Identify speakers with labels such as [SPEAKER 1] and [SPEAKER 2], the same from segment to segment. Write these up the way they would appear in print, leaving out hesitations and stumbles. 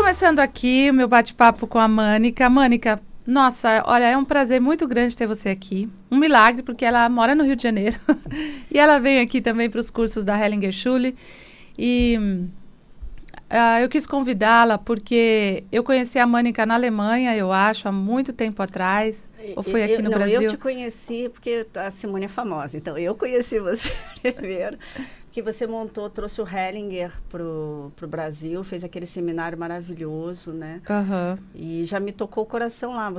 [SPEAKER 1] começando aqui o meu bate-papo com a Mânica. Mânica, nossa, olha, é um prazer muito grande ter você aqui. Um milagre, porque ela mora no Rio de Janeiro. E ela vem aqui também para os cursos da Hellinger Schule. E eu quis convidá-la porque eu conheci a Mânica na Alemanha, eu acho, há muito tempo atrás. Ou foi aqui no Brasil?
[SPEAKER 2] Eu te conheci porque a Simone é famosa. Então, eu conheci você primeiro. Que você trouxe o Hellinger pro Brasil, fez aquele seminário maravilhoso, né?
[SPEAKER 1] Uhum.
[SPEAKER 2] E já me tocou o coração lá,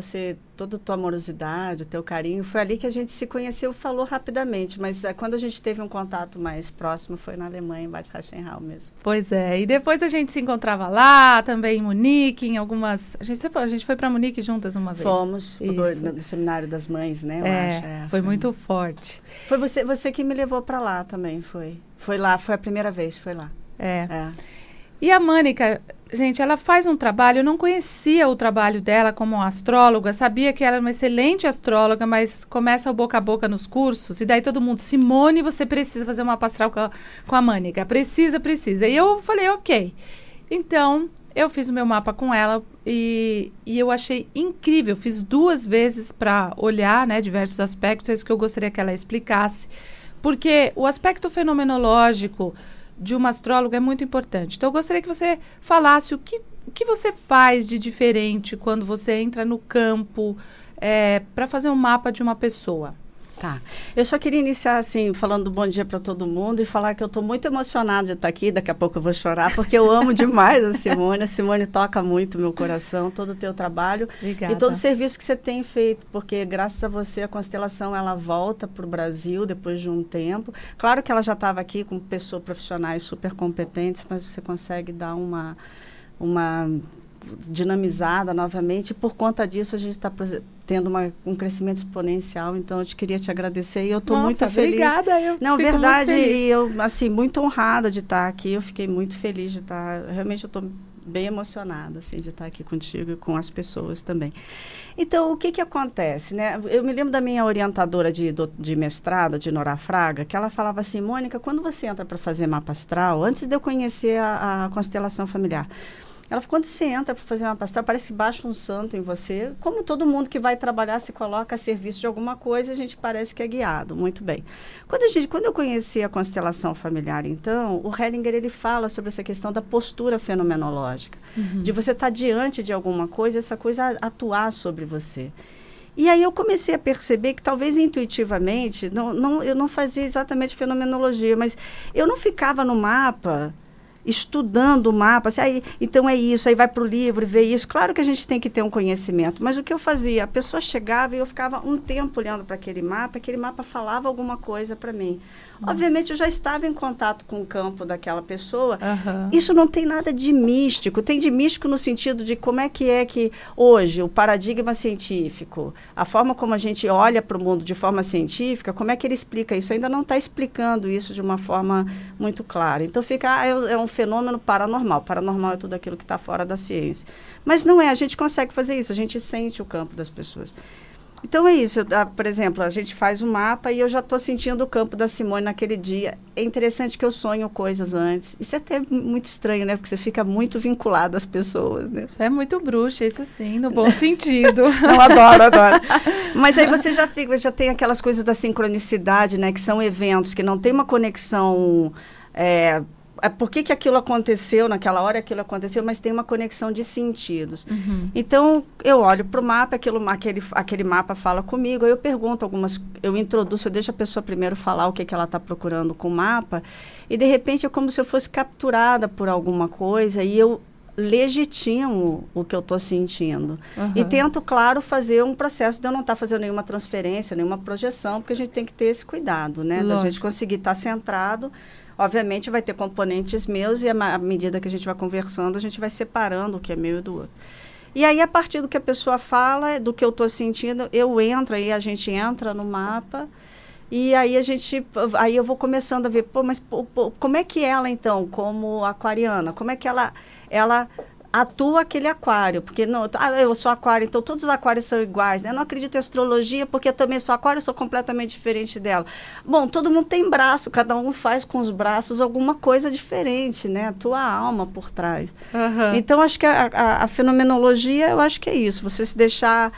[SPEAKER 2] toda a tua amorosidade, o teu carinho, foi ali que a gente se conheceu, falou rapidamente, mas quando a gente teve um contato mais próximo foi na Alemanha, em Bad Reichenhall mesmo.
[SPEAKER 1] Pois é, e depois a gente se encontrava lá, também em Munique, em algumas... A gente foi para Munique juntas uma vez.
[SPEAKER 2] Fomos, no Seminário das Mães, né? Eu acho.
[SPEAKER 1] Foi muito forte.
[SPEAKER 2] Foi você que me levou para lá também, foi. Foi lá, foi a primeira vez, foi lá.
[SPEAKER 1] E a Mânica, gente, ela faz um trabalho, eu não conhecia o trabalho dela como astróloga, sabia que ela era uma excelente astróloga, mas começa o boca a boca nos cursos, e daí todo mundo, Simone, você precisa fazer uma astral com a Mânica, precisa. E eu falei, ok. Então, eu fiz o meu mapa com ela e eu achei incrível, fiz 2 vezes para olhar, né, diversos aspectos, é isso que eu gostaria que ela explicasse. Porque o aspecto fenomenológico de uma astróloga é muito importante. Então, eu gostaria que você falasse o que você faz de diferente quando você entra no campo para fazer um mapa de uma pessoa.
[SPEAKER 2] Tá. Eu só queria iniciar, assim, falando do bom dia para todo mundo e falar que eu estou muito emocionada de estar aqui. Daqui a pouco eu vou chorar, porque eu amo demais a Simone. A Simone toca muito meu coração, todo o teu trabalho.
[SPEAKER 1] Obrigada.
[SPEAKER 2] E todo o serviço que você tem feito, porque graças a você a constelação ela volta para o Brasil depois de um tempo. Claro que ela já estava aqui com pessoas profissionais super competentes, mas você consegue dar uma dinamizada novamente, e por conta disso a gente está tendo um crescimento exponencial, então eu queria te agradecer e eu estou muito feliz.
[SPEAKER 1] Obrigada, eu
[SPEAKER 2] Não,
[SPEAKER 1] fico
[SPEAKER 2] verdade,
[SPEAKER 1] muito feliz.
[SPEAKER 2] E eu, assim, muito honrada de estar aqui, eu fiquei muito feliz de estar, realmente eu estou bem emocionada, assim, de estar aqui contigo e com as pessoas também. Então, o que acontece, né? Eu me lembro da minha orientadora de mestrado, de Nora Fraga, que ela falava assim, Mônica, quando você entra para fazer mapa astral, antes de eu conhecer a constelação familiar, ela falou, quando você entra para fazer uma pastel, parece que baixa um santo em você. Como todo mundo que vai trabalhar se coloca a serviço de alguma coisa, a gente parece que é guiado. Muito bem. Quando eu conheci a constelação familiar, então, o Hellinger, ele fala sobre essa questão da postura fenomenológica. Uhum. De você estar diante de alguma coisa, essa coisa atuar sobre você. E aí eu comecei a perceber que talvez intuitivamente, eu não fazia exatamente fenomenologia, mas eu não ficava no mapa estudando o mapa, assim, aí, então é isso, aí vai para o livro e vê isso. Claro que a gente tem que ter um conhecimento, mas o que eu fazia? A pessoa chegava e eu ficava um tempo olhando para aquele mapa falava alguma coisa para mim. Nossa. Obviamente, eu já estava em contato com o campo daquela pessoa. Uhum. Isso não tem nada de místico. Tem de místico no sentido de como é que hoje o paradigma científico, a forma como a gente olha para o mundo de forma científica, como é que ele explica isso? Ainda não está explicando isso de uma forma muito clara. Então, é um fenômeno paranormal. Paranormal é tudo aquilo que está fora da ciência. Mas não é, a gente consegue fazer isso, a gente sente o campo das pessoas. Então é isso, por exemplo, a gente faz um mapa e eu já estou sentindo o campo da Simone naquele dia. É interessante que eu sonho coisas antes. Isso é até muito estranho, né? Porque você fica muito vinculado às pessoas, né?
[SPEAKER 1] Isso é muito bruxa, isso sim, no bom sentido.
[SPEAKER 2] Eu adoro. Mas aí você já tem aquelas coisas da sincronicidade, né? Que são eventos que não tem uma conexão... por que aquilo aconteceu, naquela hora aquilo aconteceu, mas tem uma conexão de sentidos. Uhum. Então, eu olho para o mapa, aquele mapa fala comigo, aí eu pergunto eu introduzo, eu deixo a pessoa primeiro falar o que ela está procurando com o mapa, e de repente é como se eu fosse capturada por alguma coisa, e eu legitimo o que eu estou sentindo. Uhum. E tento, claro, fazer um processo de eu não estar fazendo nenhuma transferência, nenhuma projeção, porque a gente tem que ter esse cuidado, né? Da gente conseguir estar centrado. Obviamente, vai ter componentes meus e, à medida que a gente vai conversando, a gente vai separando o que é meu e do outro. E aí, a partir do que a pessoa fala, do que eu estou sentindo, eu entro, aí a gente entra no mapa, e aí aí eu vou começando a ver, mas como é que ela, então, como aquariana, como é que ela atua aquele aquário, porque não, eu sou aquário, então todos os aquários são iguais, né? Eu não acredito em astrologia, porque eu também sou aquário, eu sou completamente diferente dela. Bom, todo mundo tem braço, cada um faz com os braços alguma coisa diferente, né? A tua alma por trás.
[SPEAKER 1] Aham.
[SPEAKER 2] Então, acho que a fenomenologia, eu acho que é isso, você se deixar,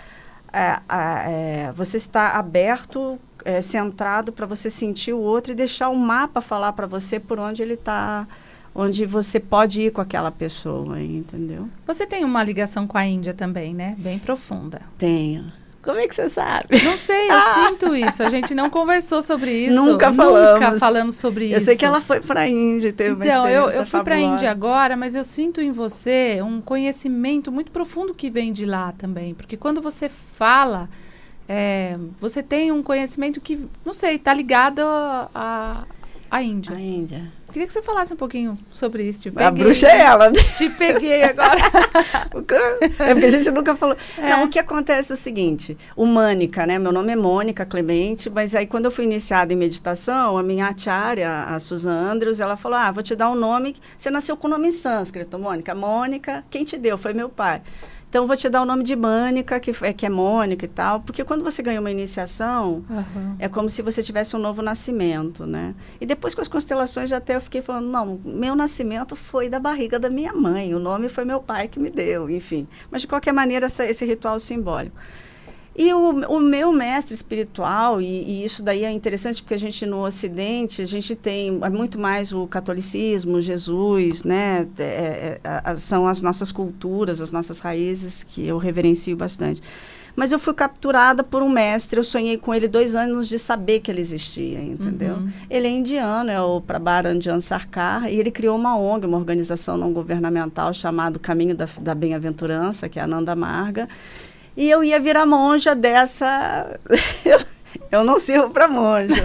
[SPEAKER 2] você estar aberto, centrado para você sentir o outro e deixar o mapa falar para você por onde ele está, onde você pode ir com aquela pessoa, entendeu?
[SPEAKER 1] Você tem uma ligação com a Índia também, né? Bem profunda.
[SPEAKER 2] Tenho. Como é que você sabe?
[SPEAKER 1] Não sei, eu sinto isso. A gente não conversou sobre isso.
[SPEAKER 2] Nunca falamos.
[SPEAKER 1] Nunca falamos sobre isso.
[SPEAKER 2] Eu sei que ela foi para a Índia e teve uma experiência
[SPEAKER 1] eu fui para a
[SPEAKER 2] fabulosa.
[SPEAKER 1] Índia agora, mas eu sinto em você um conhecimento muito profundo que vem de lá também. Porque quando você fala, você tem um conhecimento que, não sei, está ligado à Índia.
[SPEAKER 2] A Índia.
[SPEAKER 1] Queria que você falasse um pouquinho sobre isso.
[SPEAKER 2] A bruxa é ela, né?
[SPEAKER 1] Te peguei agora.
[SPEAKER 2] É porque a gente nunca falou.
[SPEAKER 1] É.
[SPEAKER 2] Não, o que acontece é o seguinte, o Mônica, né? Meu nome é Mônica Clemente, mas aí quando eu fui iniciada em meditação, a minha acharya, a Susan Andrews, ela falou, vou te dar um nome, você nasceu com o nome em sânscrito, Mônica. Mônica, quem te deu? Foi meu pai. Então, vou te dar o nome de Mônica, que é Mônica e tal, porque quando você ganha uma iniciação, é como se você tivesse um novo nascimento, né? E depois com as constelações, até eu fiquei falando, não, meu nascimento foi da barriga da minha mãe, o nome foi meu pai que me deu, enfim. Mas, de qualquer maneira, esse ritual simbólico. E o meu mestre espiritual, e isso daí é interessante porque a gente no Ocidente, a gente tem muito mais o catolicismo, Jesus, né? São as nossas culturas, as nossas raízes que eu reverencio bastante. Mas eu fui capturada por um mestre, eu sonhei com ele 2 anos de saber que ele existia, entendeu?
[SPEAKER 1] Uhum.
[SPEAKER 2] Ele é indiano, é o Prabharanjan Sarkar, e ele criou uma ONG, uma organização não governamental chamada Caminho da Bem-aventurança, que é a Ananda Marga. E eu ia virar monja dessa... Eu não sirvo para monja.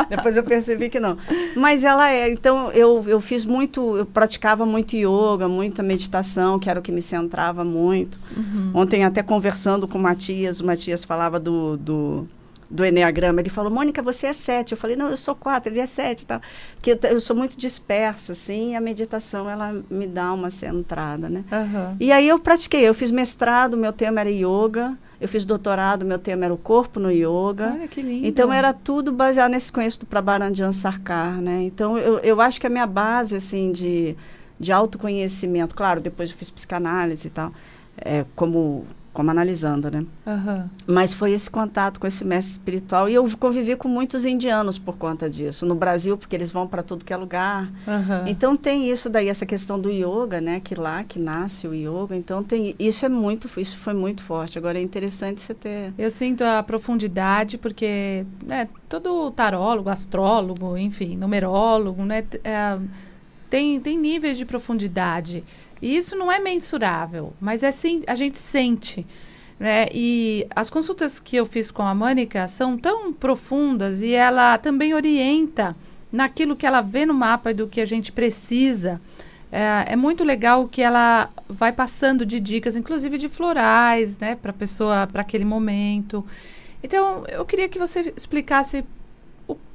[SPEAKER 2] Depois eu percebi que não. Mas ela é... Então, eu fiz muito... Eu praticava muito yoga, muita meditação, que era o que me centrava muito.
[SPEAKER 1] Uhum.
[SPEAKER 2] Ontem, até conversando com o Matias falava do Eneagrama. Ele falou, Mônica, você é 7. Eu falei, não, eu sou 4, ele é 7. Tá? Porque eu sou muito dispersa, assim, e a meditação, ela me dá uma centrada, né?
[SPEAKER 1] Uhum.
[SPEAKER 2] E aí eu pratiquei. Eu fiz mestrado, meu tema era yoga. Eu fiz doutorado, meu tema era o corpo no yoga.
[SPEAKER 1] Olha que lindo.
[SPEAKER 2] Então, era tudo baseado nesse conhecimento do Prabharanjan Sarkar, né? Então, eu acho que a minha base, assim, de autoconhecimento... Claro, depois eu fiz psicanálise e tal, como analisando, né?
[SPEAKER 1] Uhum.
[SPEAKER 2] Mas foi esse contato com esse mestre espiritual. E eu convivi com muitos indianos por conta disso. No Brasil, porque eles vão para tudo que é lugar.
[SPEAKER 1] Uhum.
[SPEAKER 2] Então, tem isso daí, essa questão do yoga, né? Que lá que nasce o yoga. Então, isso foi muito forte. Agora, é interessante você ter...
[SPEAKER 1] Eu sinto a profundidade, porque todo tarólogo, astrólogo, enfim, numerólogo, né? Tem níveis de profundidade. E isso não é mensurável, mas a gente sente, né? E as consultas que eu fiz com a Mônica são tão profundas e ela também orienta naquilo que ela vê no mapa e do que a gente precisa. É muito legal que ela vai passando de dicas, inclusive de florais, né? Para a pessoa, para aquele momento. Então, eu queria que você explicasse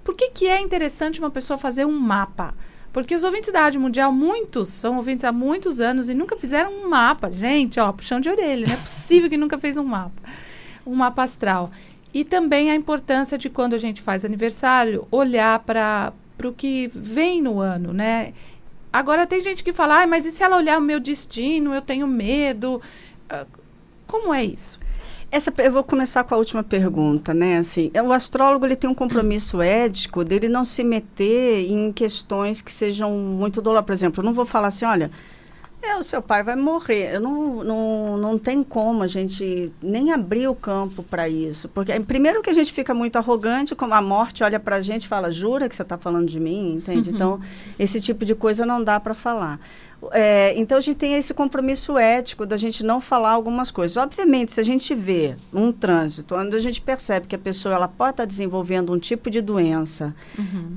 [SPEAKER 1] por que é interessante uma pessoa fazer um mapa. Porque os ouvintes da Rádio Mundial, muitos são ouvintes há muitos anos e nunca fizeram um mapa. Gente, puxão de orelha, não é possível que nunca fez um mapa astral. E também a importância de quando a gente faz aniversário, olhar para o que vem no ano, né? Agora tem gente que fala, mas e se ela olhar o meu destino, eu tenho medo. Como é isso?
[SPEAKER 2] Eu vou começar com a última pergunta, né? Assim, o astrólogo ele tem um compromisso ético dele não se meter em questões que sejam muito dolorosas. Por exemplo, eu não vou falar assim, olha, o seu pai vai morrer. Não tem como a gente nem abrir o campo para isso. Porque, primeiro que a gente fica muito arrogante, como a morte olha para a gente e fala, jura que você está falando de mim? Entende?
[SPEAKER 1] Uhum.
[SPEAKER 2] Então, esse tipo de coisa não dá para falar. Então, a gente tem esse compromisso ético da gente não falar algumas coisas. Obviamente, se a gente vê um trânsito onde a gente percebe que a pessoa ela pode estar desenvolvendo um tipo de doença,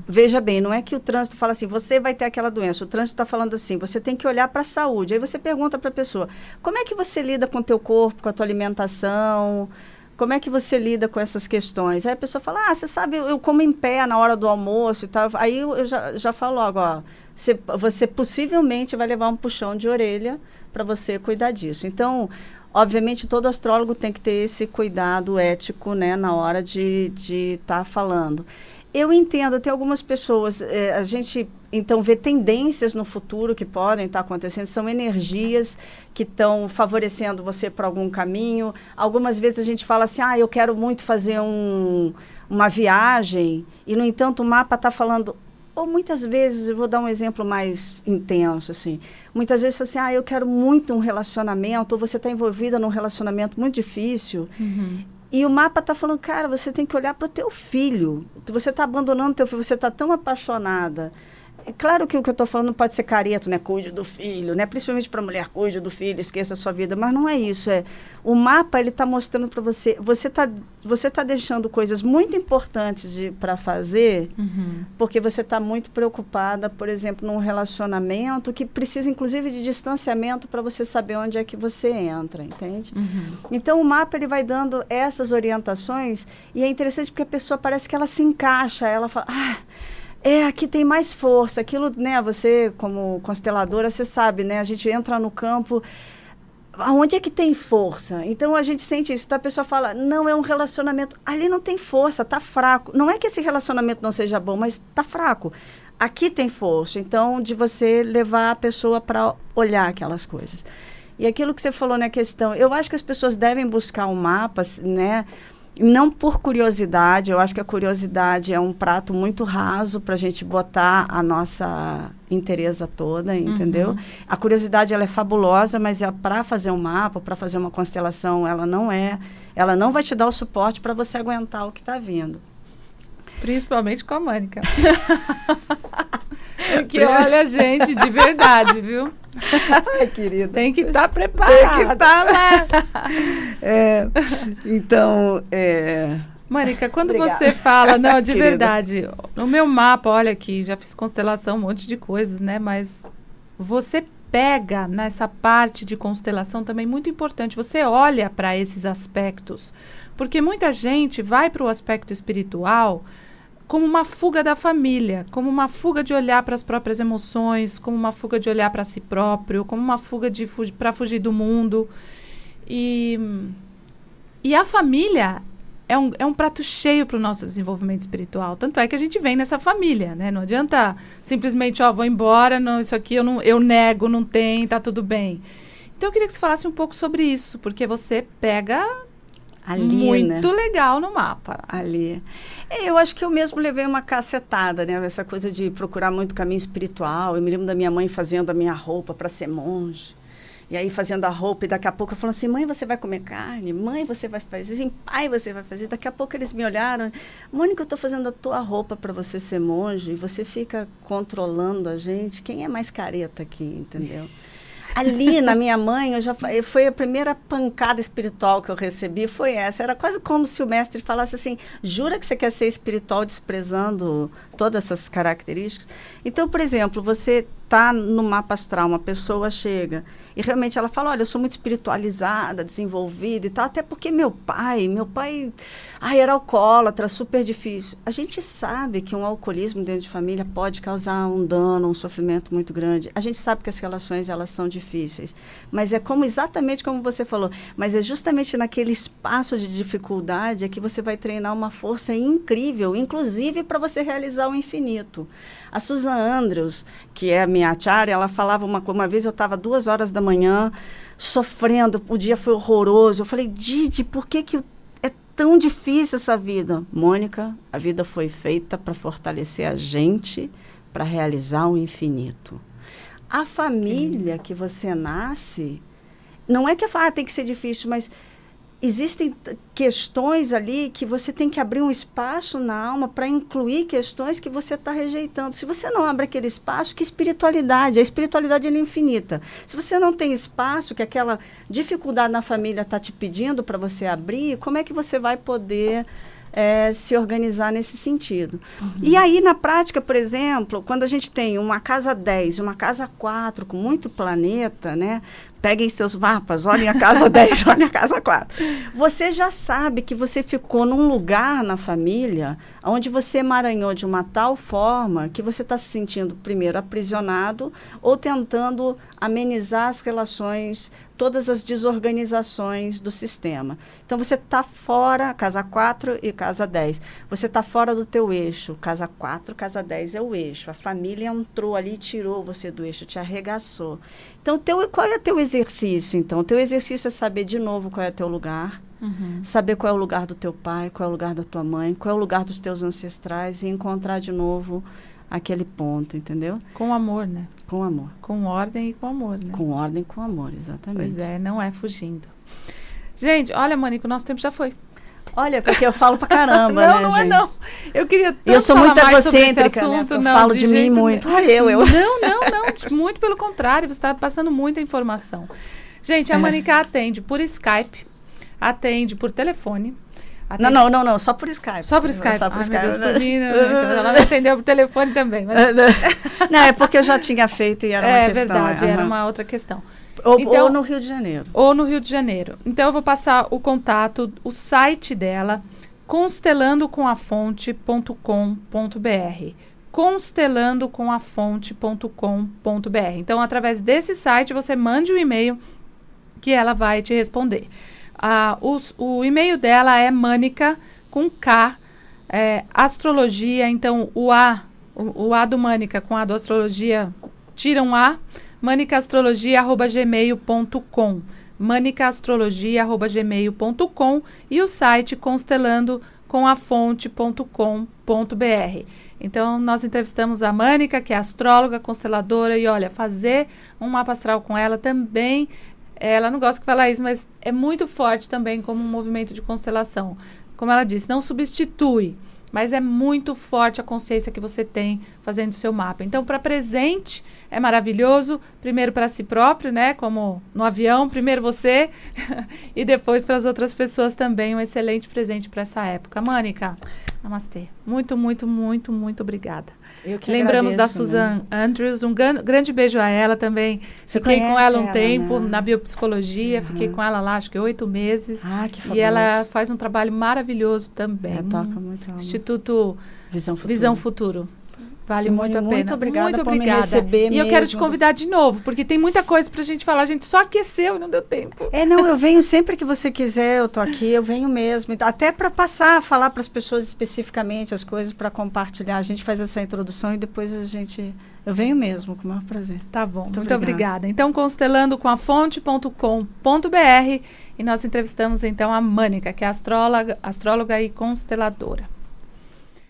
[SPEAKER 2] veja bem, não é que o trânsito fala assim, você vai ter aquela doença. O trânsito está falando assim, você tem que olhar para a saúde. Aí você pergunta para a pessoa, como é que você lida com o teu corpo, com a tua alimentação? Como é que você lida com essas questões? Aí a pessoa fala, você sabe, eu como em pé na hora do almoço e tal. Aí eu já falo logo, você possivelmente vai levar um puxão de orelha para você cuidar disso. Então, obviamente, todo astrólogo tem que ter esse cuidado ético, né, na hora de estar falando. Eu entendo, tem algumas pessoas, a gente, então, vê tendências no futuro que podem estar acontecendo, são energias que estão favorecendo você para algum caminho. Algumas vezes a gente fala assim, eu quero muito fazer uma viagem, e, no entanto, o mapa está falando... Ou muitas vezes, eu vou dar um exemplo mais intenso, assim, muitas vezes você fala assim, eu quero muito um relacionamento, ou você está envolvida num relacionamento muito difícil, e o mapa está falando, cara, você tem que olhar para o teu filho, você está abandonando o teu filho, você está tão apaixonada. É claro que o que eu estou falando não pode ser careto, né? Cuide do filho, né? Principalmente para a mulher, cuide do filho, esqueça a sua vida. Mas não é isso. O mapa, ele está mostrando para você... Você tá deixando coisas muito importantes para fazer, porque você está muito preocupada, por exemplo, num relacionamento que precisa, inclusive, de distanciamento para você saber onde é que você entra, entende? Então, o mapa, ele vai dando essas orientações, e é interessante porque a pessoa parece que ela se encaixa, ela fala... aqui tem mais força, aquilo, né, você como consteladora, você sabe, né, a gente entra no campo, aonde é que tem força? Então, a gente sente isso, então a pessoa fala, não, é um relacionamento, ali não tem força, tá fraco, não é que esse relacionamento não seja bom, mas tá fraco, aqui tem força, então, de você levar a pessoa para olhar aquelas coisas. E aquilo que você falou na questão, eu acho que as pessoas devem buscar um mapa, né, não por curiosidade, eu acho que a curiosidade é um prato muito raso para a gente botar a nossa inteireza toda, entendeu? A curiosidade, ela é fabulosa, mas para fazer um mapa, para fazer uma constelação, ela não vai te dar o suporte para você aguentar o que está vindo.
[SPEAKER 1] Principalmente com a Mônica. Porque, olha, gente, de verdade, viu?
[SPEAKER 2] Ai, querida.
[SPEAKER 1] Tem que estar preparada.
[SPEAKER 2] Tem que estar lá. Então,
[SPEAKER 1] Mônica, quando
[SPEAKER 2] Obrigada.
[SPEAKER 1] você fala, não, de
[SPEAKER 2] Querida.
[SPEAKER 1] verdade, no meu mapa, olha aqui, já fiz constelação, um monte de coisas, né? Mas você pega nessa parte de constelação também muito importante. Você olha para esses aspectos, porque muita gente vai para o aspecto espiritual como uma fuga da família, como uma fuga de olhar para as próprias emoções, como uma fuga de olhar para si próprio, como uma fuga para fugir do mundo. E a família é um prato cheio para o nosso desenvolvimento espiritual. Tanto é que a gente vem nessa família, né? Não adianta simplesmente, vou embora, não, isso aqui eu nego, não tem, tá tudo bem. Então, eu queria que você falasse um pouco sobre isso, porque você pega...
[SPEAKER 2] Ali,
[SPEAKER 1] muito,
[SPEAKER 2] né?
[SPEAKER 1] legal no mapa.
[SPEAKER 2] Ali. Eu acho que eu mesmo levei uma cacetada, né? Essa coisa de procurar muito caminho espiritual. Eu me lembro da minha mãe fazendo a minha roupa para ser monge. E aí fazendo a roupa, e daqui a pouco eu falando assim, mãe, você vai comer carne? Mãe, você vai fazer assim? Pai, você vai fazer? Daqui a pouco eles me olharam. Mônica, eu estou fazendo a tua roupa para você ser monge, e você fica controlando a gente. Quem é mais careta aqui, entendeu? Ali, na minha mãe, foi a primeira pancada espiritual que eu recebi, foi essa. Era quase como se o mestre falasse assim, jura que você quer ser espiritual desprezando todas essas características? Então, por exemplo, você está no mapa astral, uma pessoa chega e realmente ela fala, olha, eu sou muito espiritualizada, desenvolvida e tal, até porque meu pai era alcoólatra, super difícil. A gente sabe que um alcoolismo dentro de família pode causar um dano, um sofrimento muito grande. A gente sabe que as relações, elas são difíceis, mas é exatamente como você falou, mas é justamente naquele espaço de dificuldade é que você vai treinar uma força incrível, inclusive para você realizar o infinito. A Susan Andrews, que é a minha acharya, ela falava uma vez eu estava 2h da manhã sofrendo, o dia foi horroroso. Eu falei, Didi, por que é tão difícil essa vida? Mônica, a vida foi feita para fortalecer a gente, para realizar o infinito. A família que você nasce, não é que tem que ser difícil, mas existem questões ali que você tem que abrir um espaço na alma para incluir questões que você está rejeitando. Se você não abre aquele espaço, que espiritualidade? A espiritualidade é infinita. Se você não tem espaço, que aquela dificuldade na família está te pedindo para você abrir, como é que você vai poder se organizar nesse sentido. E aí, na prática, por exemplo, quando a gente tem uma casa 10 e uma casa 4 com muito planeta, né? Peguem seus mapas, olhem a casa 10, olhem a casa 4. Você já sabe que você ficou num lugar na família onde você emaranhou de uma tal forma que você está se sentindo, primeiro, aprisionado ou tentando amenizar as relações, todas as desorganizações do sistema. Então, você está fora, casa 4 e casa 10. Você está fora do teu eixo. Casa 4, casa 10 é o eixo. A família entrou ali e tirou você do eixo, te arregaçou. Então, qual é o teu exercício? Então, o teu exercício é saber de novo qual é o teu lugar, saber qual é o lugar do teu pai, qual é o lugar da tua mãe, qual é o lugar dos teus ancestrais e encontrar de novo aquele ponto, entendeu?
[SPEAKER 1] Com amor, né?
[SPEAKER 2] Com amor.
[SPEAKER 1] Com ordem e com amor, né?
[SPEAKER 2] Com ordem e com amor, exatamente.
[SPEAKER 1] Pois é, não é fugindo. Gente, olha, Mônica, o nosso tempo já foi.
[SPEAKER 2] Olha, porque eu falo pra caramba,
[SPEAKER 1] não,
[SPEAKER 2] né,
[SPEAKER 1] não
[SPEAKER 2] gente?
[SPEAKER 1] é não. Eu queria tanto
[SPEAKER 2] eu sou
[SPEAKER 1] falar
[SPEAKER 2] muito
[SPEAKER 1] mais sobre esse
[SPEAKER 2] egocêntrica,
[SPEAKER 1] assunto.
[SPEAKER 2] né? Eu
[SPEAKER 1] Não,
[SPEAKER 2] falo
[SPEAKER 1] de
[SPEAKER 2] de mim
[SPEAKER 1] jeito
[SPEAKER 2] muito.
[SPEAKER 1] nenhum. Não. Muito pelo contrário, você está passando muita informação. Gente, a Mônica atende por Skype, atende por telefone. Atende...
[SPEAKER 2] Não, só por Skype.
[SPEAKER 1] Só por Skype.
[SPEAKER 2] Só por
[SPEAKER 1] Ai,
[SPEAKER 2] Skype.
[SPEAKER 1] meu Deus, por mim, então, ela não atendeu por telefone também. Mas...
[SPEAKER 2] Não, é porque eu já tinha feito e era uma questão.
[SPEAKER 1] É verdade, era uma outra questão.
[SPEAKER 2] Ou no Rio de Janeiro.
[SPEAKER 1] Ou no Rio de Janeiro. Então, eu vou passar o contato, o site dela, constelandocomafonte.com.br. constelandocomafonte.com.br. Então, através desse site, você mande um e-mail que ela vai te responder. O e-mail dela é Mônica, com K, astrologia, então o A do Mônica com A do astrologia, tira um A, mônicaastrologia@gmail.com, mônicaastrologia@gmail.com e o site constelandocomafonte.com.br. Então, nós entrevistamos a Mônica, que é astróloga, consteladora, e olha, fazer um mapa astral com ela também, ela não gosta de falar isso, mas é muito forte também como um movimento de constelação. Como ela disse, não substitui, mas é muito forte a consciência que você tem fazendo o seu mapa. Então, para presente, é maravilhoso. Primeiro para si próprio, né? Como no avião, primeiro você e depois para as outras pessoas também. Um excelente presente para essa época. Mônica, namastê. Muito, muito, muito, muito obrigada.
[SPEAKER 2] Eu que
[SPEAKER 1] Lembramos
[SPEAKER 2] agradeço,
[SPEAKER 1] da Suzanne Andrews. Um grande beijo a ela também. Fiquei com ela um tempo, né? Na biopsicologia. Fiquei com ela lá, acho que 8 meses.
[SPEAKER 2] Ah, que fabuloso.
[SPEAKER 1] E ela faz um trabalho maravilhoso também.
[SPEAKER 2] Toca muito.
[SPEAKER 1] Instituto Visão Futuro. Vale
[SPEAKER 2] Simone,
[SPEAKER 1] muito a pena.
[SPEAKER 2] Muito obrigada
[SPEAKER 1] muito
[SPEAKER 2] por
[SPEAKER 1] obrigada.
[SPEAKER 2] me receber.
[SPEAKER 1] E eu quero te convidar de novo, porque tem muita coisa pra gente falar. A gente só aqueceu e não deu tempo.
[SPEAKER 2] Eu venho sempre que você quiser, eu tô aqui, eu venho mesmo. Até para falar para as pessoas especificamente as coisas, para compartilhar. A gente faz essa introdução e depois eu venho mesmo, com o maior prazer.
[SPEAKER 1] Tá bom, muito obrigada. Então, constelandocomafonte.com.br e nós entrevistamos então a Mônica, que é astróloga e consteladora.